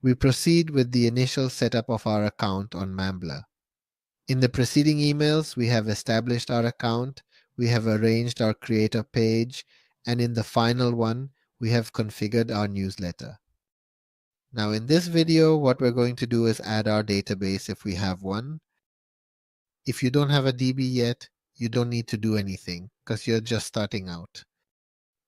We proceed with the initial setup of our account on Mambler. In the preceding emails, we have established our account, we have arranged our creator page, and in the final one, we have configured our newsletter. Now in this video, what we're going to do is add our database if we have one. If you don't have a DB yet, you don't need to do anything because you're just starting out.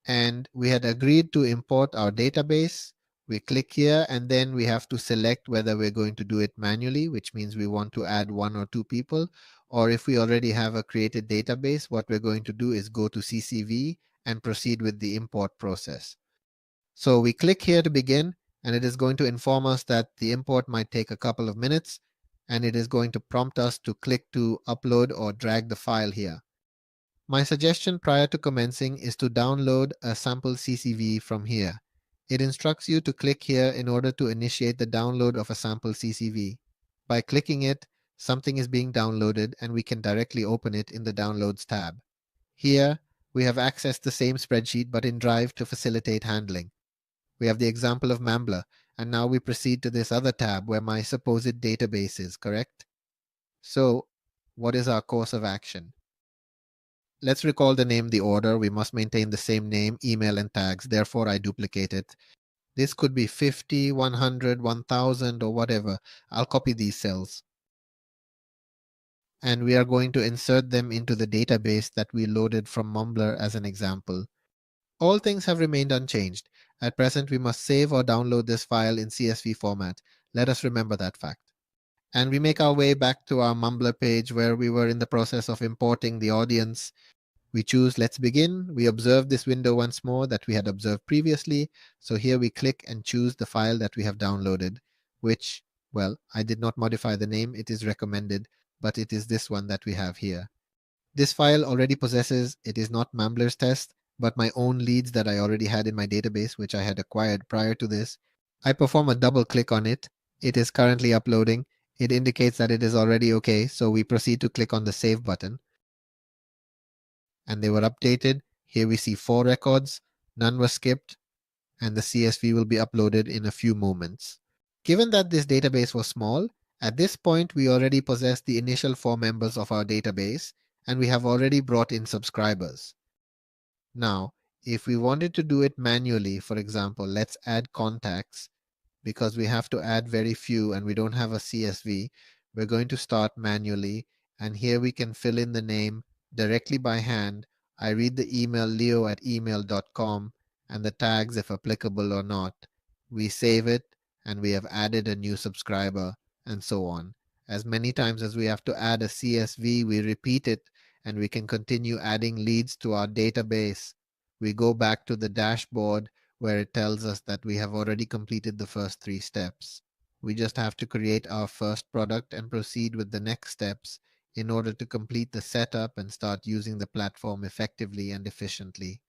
And we had agreed to import our database. We click here and then we have to select whether we're going to do it manually, which means we want to add 1 or 2 people, or if we already have a created database, what we're going to do is go to CCV and proceed with the import process. So we click here to begin, and it is going to inform us that the import might take a couple of minutes, and it is going to prompt us to click to upload or drag the file here. My suggestion prior to commencing is to download a sample CCV from here. It instructs you to click here in order to initiate the download of a sample CCV. By clicking it, something is being downloaded and we can directly open it in the Downloads tab. Here, we have accessed the same spreadsheet but in Drive to facilitate handling. We have the example of Mambler, and now we proceed to this other tab where my supposed database is, correct? So, what is our course of action? Let's recall the name, the order. We must maintain the same name, email, and tags. Therefore, I duplicate it. This could be 50, 100, 1000, or whatever. I'll copy these cells. And we are going to insert them into the database that we loaded from Mumbler as an example. All things have remained unchanged. At present, we must save or download this file in CSV format. Let us remember that fact. And we make our way back to our Mumbler page where we were in the process of importing the audience. We choose Let's Begin. We observe this window once more that we had observed previously. So here we click and choose the file that we have downloaded, which, well, I did not modify the name. It is recommended, but it is this one that we have here. This file already possesses, it is not Mambler's test, but my own leads that I already had in my database, which I had acquired prior to this. I perform a double click on it. It is currently uploading. It indicates that it is already okay, so we proceed to click on the Save button. And they were updated. Here we see 4 records, none were skipped, and the CSV will be uploaded in a few moments. Given that this database was small, at this point we already possess the initial 4 members of our database, and we have already brought in subscribers. Now, if we wanted to do it manually, for example, let's add contacts, because we have to add very few and we don't have a CSV, we're going to start manually, and here we can fill in the name directly by hand. I read the email leo@email.com and the tags if applicable or not. We save it and we have added a new subscriber and so on. As many times as we have to add a CSV, we repeat it and we can continue adding leads to our database. We go back to the dashboard where it tells us that we have already completed the first 3 steps. We just have to create our first product and proceed with the next steps in order to complete the setup and start using the platform effectively and efficiently.